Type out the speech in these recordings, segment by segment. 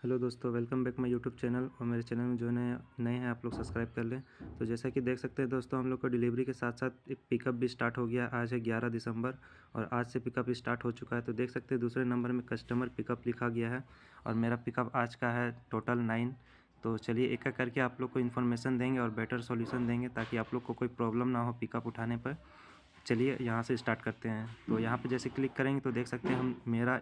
Hello दोस्तों, welcome back my YouTube channel. और मेरे चैनल में जो नए नए हैं आप लोग सब्सक्राइब कर लें। तो जैसा कि देख सकते हैं दोस्तों, हम लोग को डिलीवरी के साथ साथ एक पिकअप भी स्टार्ट हो गया। आज है 11 दिसंबर और आज से पिकअप स्टार्ट हो चुका है। तो देख सकते हैं दूसरे नंबर में कस्टमर पिकअप लिखा गया है और मेरा पिकअप आज का है टोटल 9। तो चलिए एक एक करके आप लोग को इन्फॉर्मेशन देंगे और बेटर सॉल्यूशन देंगे ताकि आप लोग को कोई प्रॉब्लम ना हो पिकअप उठाने पर। चलिए यहाँ से स्टार्ट करते हैं। तो यहाँ पे जैसे क्लिक करेंगे तो देख सकते हैं हम मेरा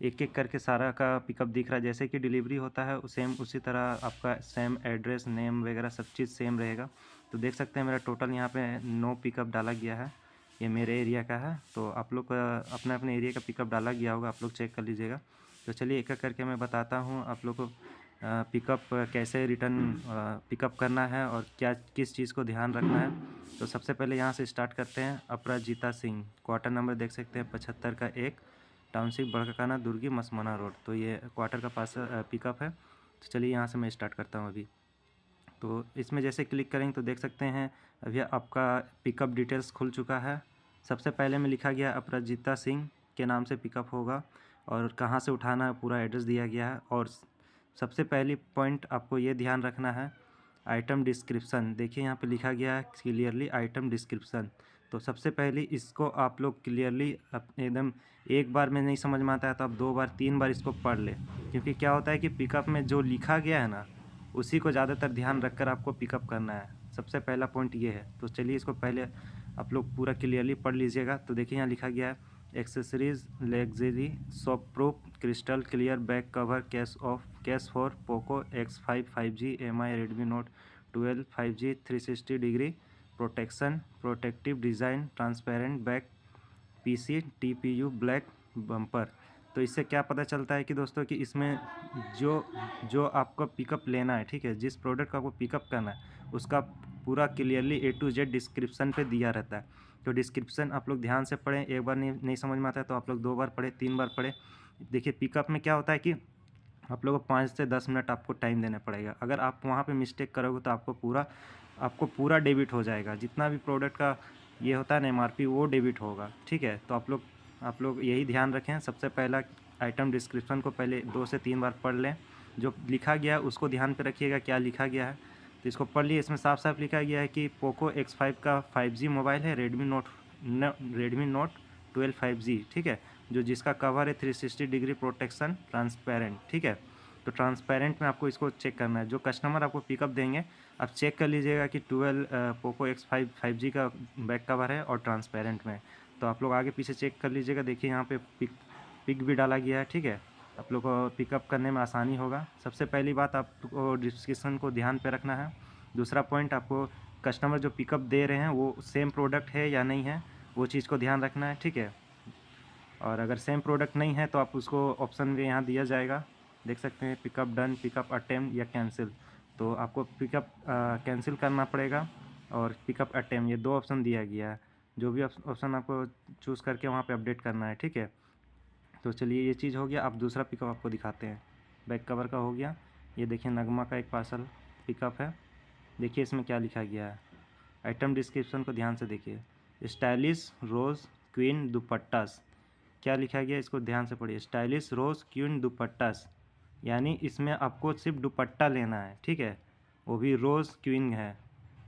एक एक करके सारा का पिकअप दिख रहा है। जैसे कि डिलीवरी होता है सेम उसी तरह आपका सेम एड्रेस नेम वगैरह सब चीज़ सेम रहेगा। तो देख सकते हैं मेरा टोटल यहाँ पे 9 पिकअप डाला गया है। ये मेरे एरिया का है। तो आप लोग का अपने अपने एरिया का पिकअप डाला गया होगा, आप लोग चेक कर लीजिएगा। तो चलिए एक एक करके मैं बताता हूँ आप लोग को पिकअप कैसे रिटर्न पिकअप करना है और क्या किस चीज़ को ध्यान रखना है। तो सबसे पहले यहाँ से स्टार्ट करते हैं। अपराजिता सिंह, क्वार्टर नंबर देख सकते हैं 75 का 1, टाउनशिप बड़काकाना दुर्गी मसमाना रोड। तो ये क्वार्टर का पास पिकअप है। तो चलिए यहाँ से मैं स्टार्ट करता हूँ अभी। तो इसमें जैसे क्लिक करेंगे तो देख सकते हैं अभी आपका पिकअप डिटेल्स खुल चुका है। सबसे पहले में लिखा गया अपराजिता सिंह के नाम से पिकअप होगा और कहाँ से उठाना है पूरा एड्रेस दिया गया है। और सबसे पहली पॉइंट आपको ये ध्यान रखना है, आइटम डिस्क्रिप्शन। देखिए यहाँ पे लिखा गया है क्लियरली आइटम डिस्क्रिप्शन। तो सबसे पहले इसको आप लोग क्लियरली एकदम एक बार में नहीं समझ में आता है तो आप 2 बार 3 बार इसको पढ़ लें। क्योंकि क्या होता है कि पिकअप में जो लिखा गया है ना उसी को ज़्यादातर ध्यान रखकर आपको पिकअप करना है। सबसे पहला पॉइंट ये है। तो चलिए इसको पहले आप लोग पूरा क्लियरली पढ़ लीजिएगा। तो देखिए यहाँ लिखा गया है accessories luxury shop proof crystal clear back cover cash for Poco X5 5G MI Redmi note 12 5G 360 degree protection protective design transparent back PC TPU black bumper. तो इससे क्या पता चलता है कि दोस्तों कि इसमें जो जो आपको पिकअप लेना है, ठीक है, जिस प्रोडक्ट का आपको पिकअप करना है उसका पूरा clearly A to Z description पे दिया रहता है। तो डिस्क्रिप्शन आप लोग ध्यान से पढ़ें। एक बार नहीं समझ में आता है तो आप लोग 2 बार पढ़ें 3 बार पढ़ें। देखिए पिकअप में क्या होता है कि आप लोगों को 5 से 10 मिनट आपको टाइम देना पड़ेगा। अगर आप वहाँ पे मिस्टेक करोगे तो आपको पूरा डेबिट हो जाएगा। जितना भी प्रोडक्ट का ये होता है ना MRP वो डेबिट होगा, ठीक है। तो आप लोग यही ध्यान रखें। सबसे पहला आइटम डिस्क्रिप्शन को पहले 2 से 3 बार पढ़ लें। जो लिखा गया है उसको ध्यान पे रखिएगा क्या लिखा गया है। तो इसको पढ़ लिए। इसमें साफ साफ लिखा गया है कि पोको X5 का 5G मोबाइल है, रेडमी नोट 12 5G, ठीक है, जो जिसका कवर है 360 डिग्री प्रोटेक्शन ट्रांसपेरेंट, ठीक है। तो ट्रांसपेरेंट में आपको इसको चेक करना है। जो कस्टमर आपको पिकअप देंगे आप चेक कर लीजिएगा कि 12 पोको X5 5G का बैक कवर है और ट्रांसपेरेंट में। तो आप लोग आगे पीछे चेक कर लीजिएगा। देखिए यहाँ पे पिक भी डाला गया है, ठीक है। आप लोग को पिकअप करने में आसानी होगा। सबसे पहली बात आपको डिस्क्रिप्शन को ध्यान पे रखना है। दूसरा पॉइंट, आपको कस्टमर जो पिकअप दे रहे हैं वो सेम प्रोडक्ट है या नहीं है वो चीज़ को ध्यान रखना है, ठीक है। और अगर सेम प्रोडक्ट नहीं है तो आप उसको ऑप्शन में यहाँ दिया जाएगा, देख सकते हैं पिकअप डन, पिकअप अटेम्प्ट या कैंसिल। तो आपको पिकअप कैंसिल करना पड़ेगा और पिकअप अटेम्प्ट, ये 2 ऑप्शन दिया गया है। जो भी ऑप्शन आपको चूज़ करके वहाँ पे अपडेट करना है, ठीक है। तो चलिए ये चीज़ हो गया। अब दूसरा पिकअप आपको दिखाते हैं। बैक कवर का हो गया। ये देखिए नगमा का एक पार्सल पिकअप है। देखिए इसमें क्या लिखा गया है। आइटम डिस्क्रिप्शन को ध्यान से देखिए। स्टाइलिश रोज़ क्वीन दुपट्टास, क्या लिखा गया इसको ध्यान से पढ़िए। स्टाइलिश रोज़ क्वीन दुपट्टास, यानी इसमें आपको सिर्फ दुपट्टा लेना है, ठीक है, वो भी रोज़ क्वीन है।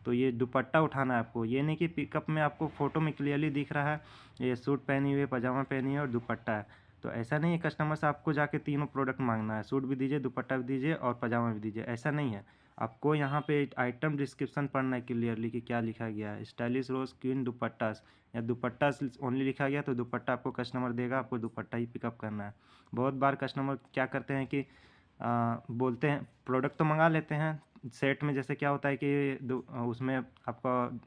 तो ये दुपट्टा उठाना है आपको। ये नहीं कि पिकअप में आपको फ़ोटो में क्लियरली दिख रहा है ये सूट पहनी हुई है, पजामा पहनी है और दुपट्टा है। तो ऐसा नहीं है कस्टमर से आपको जाके तीनों प्रोडक्ट मांगना है, सूट भी दीजिए, दुपट्टा भी दीजिए और पजामा भी दीजिए, ऐसा नहीं है। आपको यहाँ पे आइटम डिस्क्रिप्शन पढ़ना है क्लियरली कि क्या लिखा गया है। स्टाइलिश रोज़ क्वीन दुपट्टास या दुपट्टा ओनली लिखा गया तो दुपट्टा आपको कस्टमर देगा, आपको दुपट्टा ही पिकअप करना है। बहुत बार कस्टमर क्या करते हैं कि बोलते हैं प्रोडक्ट तो मंगा लेते हैं सेट में। जैसे क्या होता है कि उसमें आपका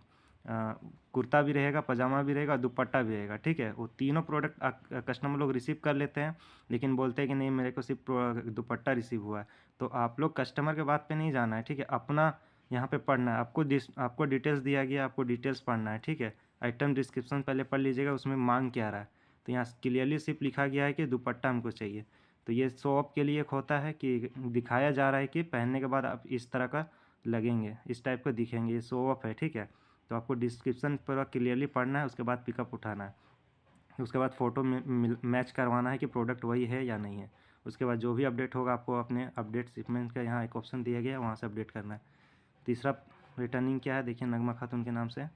कुर्ता भी रहेगा, पजामा भी रहेगा, दुपट्टा भी रहेगा, ठीक है। वो तीनों प्रोडक्ट कस्टमर लोग रिसीव कर लेते हैं लेकिन बोलते हैं कि नहीं मेरे को सिर्फ दुपट्टा रिसीव हुआ है। तो आप लोग कस्टमर के बात पे नहीं जाना है, ठीक है। अपना यहाँ पे पढ़ना है। आपको डिटेल्स दिया गया, आपको डिटेल्स पढ़ना है, ठीक है। आइटम डिस्क्रिप्शन पहले पढ़ लीजिएगा उसमें मांग क्या रहा है। तो यहाँ क्लियरली सिर्फ लिखा गया है कि दुपट्टा हमको चाहिए। तो ये शो ऑफ के लिए एक होता है कि दिखाया जा रहा है कि पहनने के बाद आप इस तरह का लगेंगे, इस टाइप का दिखेंगे, ये शो ऑफ है, ठीक है। तो आपको डिस्क्रिप्शन पूरा क्लियरली पढ़ना है, उसके बाद पिकअप उठाना है। उसके बाद फ़ोटो मैच करवाना है कि प्रोडक्ट वही है या नहीं है। उसके बाद जो भी अपडेट होगा आपको अपने अपडेट शिपमेंट का यहाँ एक ऑप्शन दिया गया है, वहाँ से अपडेट करना है। तीसरा रिटर्निंग क्या है, देखिए नगमा खातून के नाम से।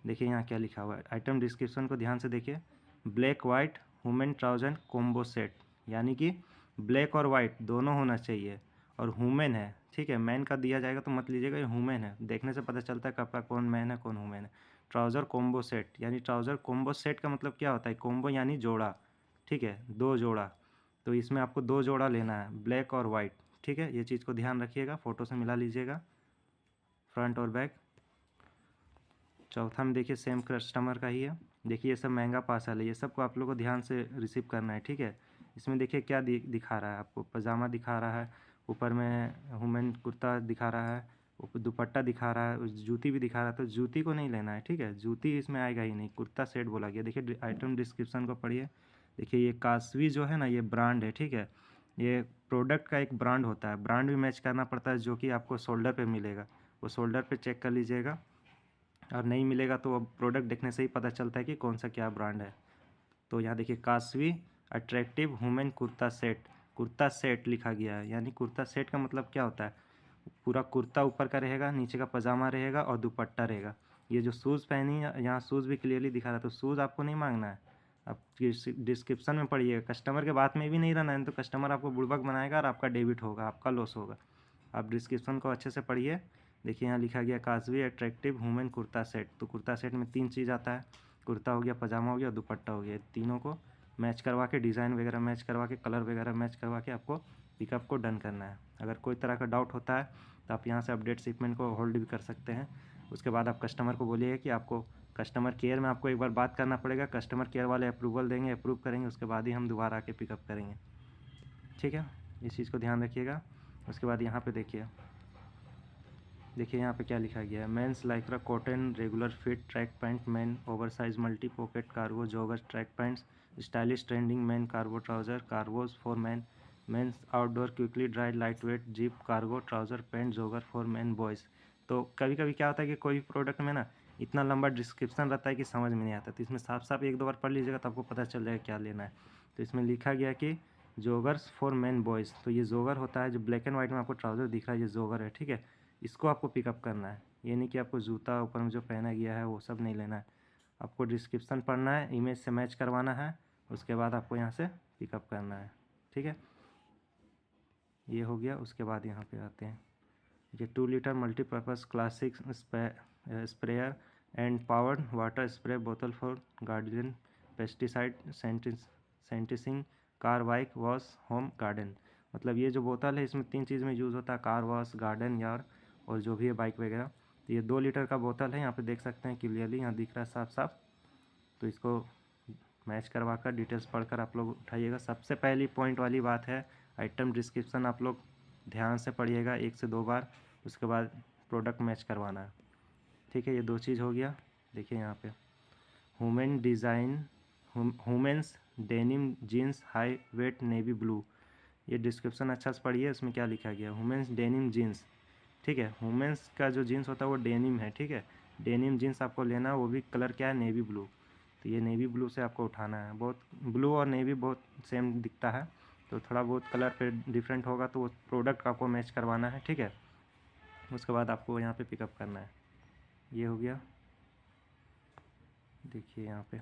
देखिए यहाँ क्या लिखा हुआ है, आइटम डिस्क्रिप्शन को ध्यान से देखिए। Black white women trouser combo set, यानी कि ब्लैक और वाइट दोनों होना चाहिए, और वुमेन है, ठीक है। मैन का दिया जाएगा तो मत लीजिएगा, ये वुमेन है, देखने से पता चलता है कपड़ा कौन मैन है कौन वुमेन है। ट्राउज़र कॉम्बो सेट, यानी ट्राउज़र कॉम्बो सेट का मतलब क्या होता है, कॉम्बो यानी जोड़ा, ठीक है, 2 जोड़ा। तो इसमें आपको 2 जोड़ा लेना है, ब्लैक और वाइट, ठीक है। ये चीज़ को ध्यान रखिएगा, फ़ोटो से मिला लीजिएगा फ्रंट और बैक। चौथा में देखिए सेम कस्टमर का ही है। देखिए ये सब महंगा पार्सल है, ये सब को आप लोगों को ध्यान से रिसीव करना है, ठीक है। इसमें देखिए क्या दिखा रहा है आपको, पजामा दिखा रहा है, ऊपर में वुमेन कुर्ता दिखा रहा है, ऊपर दुपट्टा दिखा रहा है, जूती भी दिखा रहा है। तो जूती को नहीं लेना है, ठीक है, जूती इसमें आएगा ही नहीं, कुर्ता सेट बोला गया। देखिए आइटम डिस्क्रिप्शन को पढ़िए। देखिए ये कास्वी जो है ना, ये ब्रांड है, ठीक है। ये प्रोडक्ट का एक ब्रांड होता है, ब्रांड भी मैच करना पड़ता है, जो कि आपको शोल्डर पे मिलेगा, वो शोल्डर पे चेक कर लीजिएगा, और नहीं मिलेगा तो अब प्रोडक्ट देखने से ही पता चलता है कि कौन सा क्या ब्रांड है। तो यहाँ देखिए कास्वी अट्रैक्टिव वुमेन कुर्ता सेट लिखा गया है, यानी कुर्ता सेट का मतलब क्या होता है, पूरा कुर्ता ऊपर का रहेगा, नीचे का पजामा रहेगा और दुपट्टा रहेगा। ये जो शूज़ पहनी है, यहाँ शूज़ भी क्लियरली दिखा रहा है, तो शूज़ आपको नहीं मांगना है, आप डिस्क्रिप्शन में पढ़िएगा, कस्टमर के बात में भी नहीं रहना है, तो कस्टमर आपको बुड़बक बनाएगा और आपका डेबिट होगा, आपका लॉस होगा। आप डिस्क्रिप्शन को अच्छे से पढ़िए। देखिए यहाँ लिखा गया कास्वी अट्रैक्टिव वुमेन कुर्ता सेट। तो कुर्ता सेट में 3 चीज़ आता है, कुर्ता हो गया, पजामा हो गया और दुपट्टा हो गया। तीनों को मैच करवा के, डिज़ाइन वगैरह मैच करवा के, कलर वगैरह मैच करवा के आपको पिकअप को डन करना है। अगर कोई तरह का डाउट होता है तो आप यहाँ से अपडेट शिपमेंट को होल्ड भी कर सकते हैं। उसके बाद आप कस्टमर को बोलिए कि आपको कस्टमर केयर में आपको एक बार बात करना पड़ेगा, कस्टमर केयर वाले अप्रूवल देंगे, अप्रूव करेंगे, उसके बाद ही हम दोबारा आके पिकअप करेंगे, ठीक है। इस चीज़ को ध्यान रखिएगा। उसके बाद यहाँ पे देखिए यहाँ पे क्या लिखा गया है, men's Lycra cotton regular fit track pant, man oversize multi pocket cargo jogger track pants, stylish trending man cargo trouser, cargos for man, men's outdoor quickly dry light weight zip cargo trouser pant jogger for man boys. तो कभी कभी क्या होता है कि कोई product में ना इतना लंबा डिस्क्रिप्शन रहता है कि समझ में नहीं आता, तो इसमें साफ साफ 1-2 बार पढ़ लीजिएगा तो आपको पता चल जाएगा क्या लेना है। तो इसमें लिखा गया कि जोगर्स फॉर मैन बॉयज़, तो ये जोगर होता है, जो ब्लैक एंड वाइट में आपको ट्राउज़र दिख रहा है, ये जोगर है, ठीक है। इसको आपको पिकअप करना है, ये नहीं कि आपको जूता ऊपर में जो पहना गया है वो सब नहीं लेना है, आपको डिस्क्रिप्शन पढ़ना है, इमेज से मैच करवाना है, उसके बाद आपको यहाँ से पिकअप करना है, ठीक है। ये हो गया। उसके बाद यहाँ पे आते हैं, ये 2 litre multipurpose classic sprayer and powered water spray बोतल for garden pesticide sanitising car bike wash home garden. मतलब ये जो बोतल है इसमें 3 चीज़ में यूज़ होता है, कार वॉश, गार्डन यार, और जो भी है बाइक वगैरह। तो ये 2 लीटर का बोतल है, यहाँ पे देख सकते हैं क्लियरली, यहाँ दिख रहा है साफ साफ। तो इसको मैच करवा कर डिटेल्स पढ़कर आप लोग उठाइएगा। सबसे पहली पॉइंट वाली बात है, आइटम डिस्क्रिप्शन आप लोग ध्यान से पढ़िएगा 1 से 2 बार, उसके बाद प्रोडक्ट मैच करवाना है, ठीक है। ये 2 चीज़ हो गया। देखिए यहाँ पे women's denim jeans high weight navy blue, ये डिस्क्रिप्शन अच्छा से पढ़िए, इसमें क्या लिखा गया, वुमेन्स डेनिम जीन्स, ठीक है। वुमेन्स का जो जीन्स होता है वो डेनिम है, ठीक है। डेनिम जीन्स आपको लेना है, वो भी कलर क्या है, नेवी ब्लू। तो ये नेवी ब्लू से आपको उठाना है, बहुत ब्लू और नेवी बहुत सेम दिखता है, तो थोड़ा बहुत कलर पे डिफरेंट होगा, तो वो प्रोडक्ट आपको मैच करवाना है, ठीक है। उसके बाद आपको यहाँ पे पिकअप करना है। ये हो गया। देखिए यहाँ पे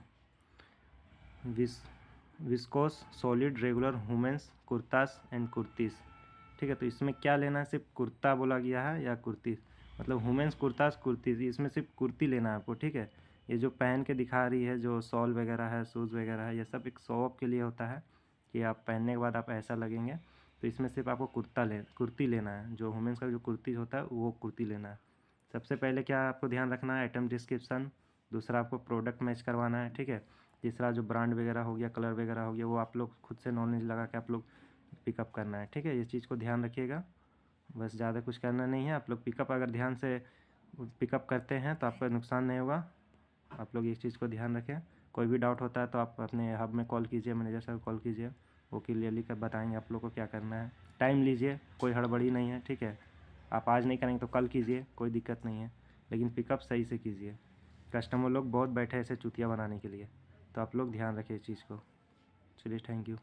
viscose solid regular women's kurtas and kurtis, ठीक है। तो इसमें क्या लेना है, सिर्फ कुर्ता बोला गया है या कुर्ती, मतलब वुमेन्स कुर्तास कुर्तीस, इसमें सिर्फ कुर्ती लेना है आपको, ठीक है। ये जो पहन के दिखा रही है, जो शॉल वगैरह है, शूज़ वगैरह है, ये सब एक शो ऑफ के लिए होता है कि आप पहनने के बाद आप ऐसा लगेंगे। तो इसमें सिर्फ आपको कुर्ती लेना है, जो वुमेन्स का जो कुर्ती होता है वो कुर्ती लेना है। सबसे पहले क्या आपको ध्यान रखना है, आइटम डिस्क्रिप्शन, दूसरा आपको प्रोडक्ट मैच करवाना है, ठीक है। तीसरा जो ब्रांड वगैरह हो गया, कलर वगैरह हो गया, वो आप लोग खुद से नॉलेज लगा के आप लोग पिकअप करना है, ठीक है। इस चीज़ को ध्यान रखिएगा, बस ज़्यादा कुछ करना नहीं है। आप लोग पिकअप अगर ध्यान से पिकअप करते हैं तो आपका नुकसान नहीं होगा। आप लोग इस चीज़ को ध्यान रखें। कोई भी डाउट होता है तो आप अपने हब में कॉल कीजिए, मैनेजर साहब कॉल कीजिए, वो क्लियरली कर बताएंगे आप लोग को क्या करना है। टाइम लीजिए, कोई हड़बड़ी नहीं है, ठीक है। आप आज नहीं करेंगे तो कल कीजिए, कोई दिक्कत नहीं है, लेकिन पिकअप सही से कीजिए। कस्टमर लोग बहुत बैठे ऐसे चुतिया बनाने के लिए, तो आप लोग ध्यान रखिए इस चीज़ को। चलिए, थैंक यू।